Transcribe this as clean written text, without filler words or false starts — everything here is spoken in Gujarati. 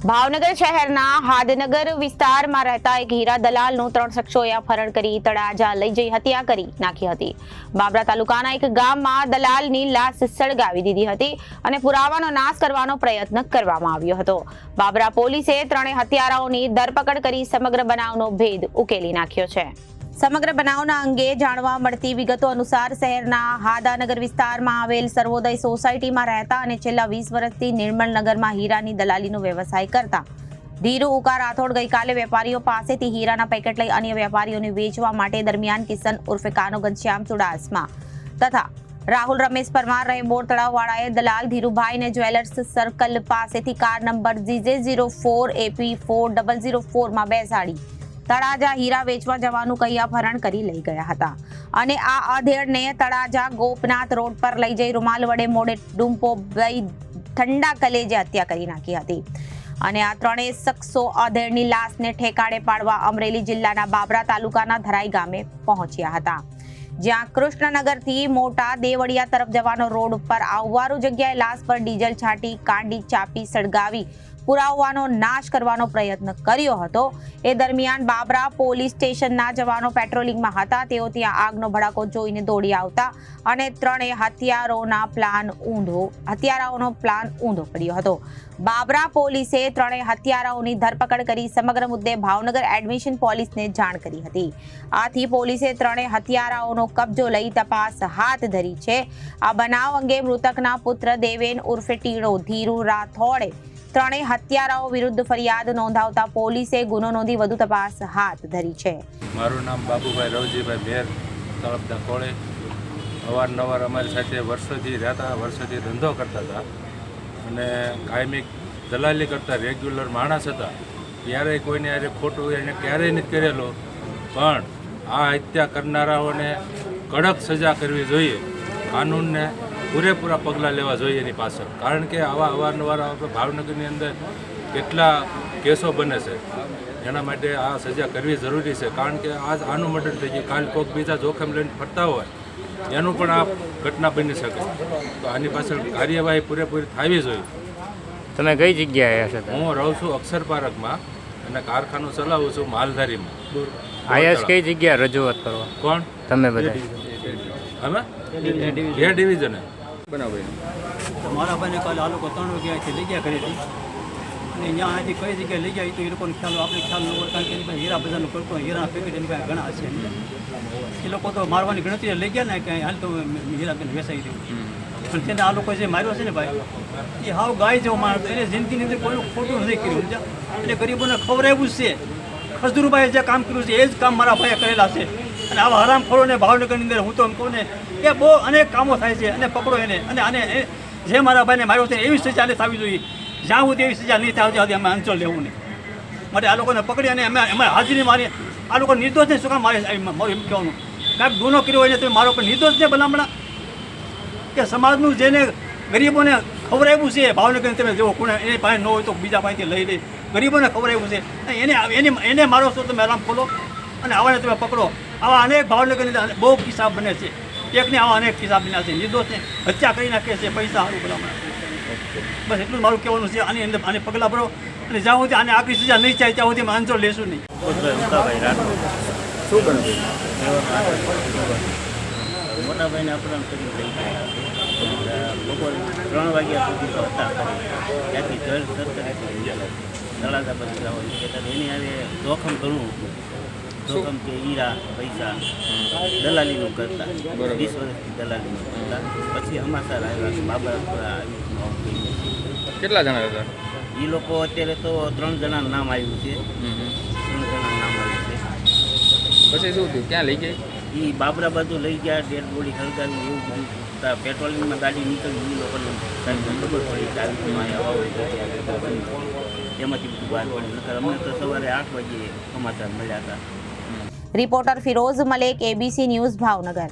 ભાવનગર શહેરના હાદનગર વિસ્તારમાં રહેતા એક હીરા દલાલનું 3 શખ્સોએ અપહરણ કરી તળાજા લઈ જઈ હત્યા કરી નાખી હતી। બાબરા તાલુકાના એક ગામમાં દલાલની લાશ સળગાવી દીધી હતી અને પુરાવાનો નાશ કરવાનો પ્રયત્ન કરવામાં આવ્યો હતો। બાબરા પોલીસે ત્રણેય હત્યારાઓની ધરપકડ કરી સમગ્ર બનાવનો ભેદ ઉકેલી નાખ્યો છે। સમગ્ર બનાવના અંગે જાણવા મળતી વિગતો અનુસાર શહેરના હાદાનગર વિસ્તારમાં આવેલ સર્વોદય સોસાયટીમાં રહેતા અને છેલ્લા 20 વર્ષથી નિર્મલનગરમાં હીરાની દલાલીનો વ્યવસાય કરતા ધીરુ ઉકા રાઠોડ ગઈકાલે વેપારીઓ પાસેથી હીરાના પેકેટ લઈ અન્ય વેપારીઓને વેચવા માટે દરમિયાન કિશન ઉર્ફે કાનો ઘનશ્યામ ચુડાસમા તથા રાહુલ રમેશ પરમાર રેમબોર તળાવવાળાએ દલાલ ધીરુભાઈને જ્વેલર્સ સર્કલ પાસેથી કાર નંબર GJ04 AP4004 માં બેસાડી તળાજા હીરા વેચવા જવાનું કહી અપહરણ કરી લઈ ગયા હતા અને આ અધેડને તળાજા ગોપનાથ રોડ પર લઈ જઈ રૂમાલ વડે મોઢે ડૂંપો દઈ ઠંડા કલેજે હત્યા કરી નાખી હતી અને આ ત્રણેય શખ્સો અધેડની લાશને ઠેકાણે પાડવા અમરેલી જિલ્લાના બાબરા તાલુકાના ધરાઈ ગામે પહોંચ્યા હતા, જ્યાં કૃષ્ણનગરથી મોટા દેવળિયા તરફ જવાનો રોડ ઉપર આવવારૂ જગ્યાએ લાશ પર ડીઝલ છાંટી કાંડી ચાપી સળગાવી પુરાવાનો નાશ કરવાનો પ્રયત્ન કર્યો હતો। એ દરમિયાન બાબરા પોલીસ સ્ટેશનના જવાનો પેટ્રોલિંગમાં હતા। તેઓ ત્યાં આગનો ભડાકો જોઈને દોડી આવતા અને ત્રણેય હત્યારાઓનો પ્લાન ઊંધો પડ્યો હતો। બાબરા પોલીસે ત્રણેય હત્યારાઓની ધરપકડ કરી સમગ્ર મુદ્દે ભાવનગર એડમિશન પોલીસને જાણ કરી હતી। આથી પોલીસે ત્રણેય હત્યારાઓનો કબજો લઈ તપાસ હાથ ધરી છે। આ બનાવ અંગે મૃતકના પુત્ર દેવેન ઉર્ફે ટીણો ધીરુ રાઠોડે ત્રણેય હત્યારાઓ વિરુદ્ધ ફરિયાદ નોંધાવતા પોલીસે ગુનો નોંધી વધુ તપાસ હાથ ધરી છે। મારું નામ બાબુભાઈ રવજીભાઈ મેર તળપદા કોળે અવારનવાર અમારી સાથે વર્ષોથી રહેતા, વર્ષોથી ધંધો કરતા હતા અને કાયમી દલાલી કરતા રેગ્યુલર માણસ હતા। ક્યારેય કોઈને યારે ખોટું એને ક્યારેય નથી કરેલો, પણ આ હત્યા કરનારાઓને કડક સજા કરવી જોઈએ, કાનૂનને પૂરેપૂરા પગલાં લેવા જોઈએ એની પાછળ, કારણ કે આવા અવારનવાર ભાવનગરની અંદર કેટલા કેસો બને છે, એના માટે આ સજા કરવી જરૂરી છે। કારણ કે આનું મર્ડર થઈ ગયું, કાલ કોઈક બીજા જોખમ લઈને ફરતા હોય એનું પણ આ ઘટના બની શકે, તો આની પાછળ કાર્યવાહી પૂરેપૂરી થવી જોઈએ। તમે કઈ જગ્યાએ હશે? હું રહું છું અક્ષર પાર્કમાં અને કારખાનું ચલાવું છું માલધારીમાં। આયાસ કઈ જગ્યાએ રજૂઆત કરવા? કોણ? તમે બધા? અમે એ ડિવિઝન મારા ભાઈને કાલે આ લોકો 3 વાગ્યાથી લઈ ગયા કરી હતી અને અહીંયા અહીંથી કઈ જગ્યાએ લઈ ગયા તો એ લોકોને ખ્યાલ આપણે ખ્યાલ ન હોય, કારણ કે એની પાસે હીરા બજારનું કરતો હીરા પેકેટ એની પાસે ઘણા હશે। એ લોકો તો મારવાની ગણતરી લઈ ગયા ને કે હાલ તો હીરા બેન વેચાઈ દઉં, પણ તેને આ લોકો જે માર્યો છે ને ભાઈ, એ હાવ ગાય જેવો માણસ, એને જિંદગીની અંદર કોઈ ખોટું નથી કર્યું, એટલે ગરીબોને ખવડાવ્યું છે। ખજૂરભાઈએ જે કામ કર્યું છે એ જ કામ મારા ભાઈએ કરેલા છે અને આવા હરામખોરોને ભાવનગરની અંદર હું તો એમ કહું ને કે બહુ અનેક કામો થાય છે અને પકડો એને અને આને જે મારા ભાઈને માર્યો છે એવી સજા થવી જોઈએ, જ્યાં સુધી એવી સજા નહીં થાય અમે અંચળ લેવું નહીં માટે આ લોકોને પકડી અને અમે હાજરી મારી આ લોકો નિર્દોષ ને શું કામ મારે મારું એમ કહેવાનું, કાંઈક ગુનો કર્યો હોય ને તમે મારો પણ નિર્દોષ ને ભલામણા કે સમાજનું જેને ગરીબોને ખવડાવ્યું છે ભાવનગર તમે જેવો કોને એની પાસે ન હોય તો બીજા પાસેથી લઈ લે, ગરીબોને ખવડાવ્યું છે એને મારો છો તમે આરામ ખોલો અને આવાને તમે પકડો। આવા અનેક ભાવનગરની અંદર બહુ કિસ્સા બને છે, એકને આવા અનેક કિસ્સા બન્યા છે, નિર્દોષને હત્યા કરી નાખે છે પૈસા સારું ભલામણા। બસ એટલું મારું કહેવાનું છે, આની અંદર આને પગલાં ભરો અને જ્યાં સુધી આને આગળ સજા નહીં થાય ત્યાં સુધી અમે અંચળ લેશું નહીં। શું બને મોટા ભાઈને અપહરણ કરી લઈ ગયા, બપોરે 3 વાગ્યા સુધી તો હતા ત્યાંથી જળ સરકારે તળાજા પછી જાવ એની આજે જોખમ ઘણું હતું, જોખમ કે હીરા પૈસા દલાલીનું કરતા 20 વર્ષથી દલાલીનું કરતા। પછી અમાસાર આવ્યા બાબરા આવી। કેટલા જણા હતા એ લોકો? અત્યારે તો 3 જણાનું નામ આવ્યું છે, 3 જણાનું નામ આવ્યું છે। પછી શું થયું? ક્યાં લઈ ગઈ? એ બાબરા બાજુ લઈ ગયા, ડેડ બોડી હળગાવી એવું બધું પેટ્રોલિંગમાં ગાડી નીકળી, એ લોકોને ખબર પડી કે આવી એમાંથી બધું બહાર પડ્યું। અમને તો સવારે 8 વાગ્યે સમાચાર મળ્યા હતા। Reporter Firoz Malek, ABC news, Bhavnagar.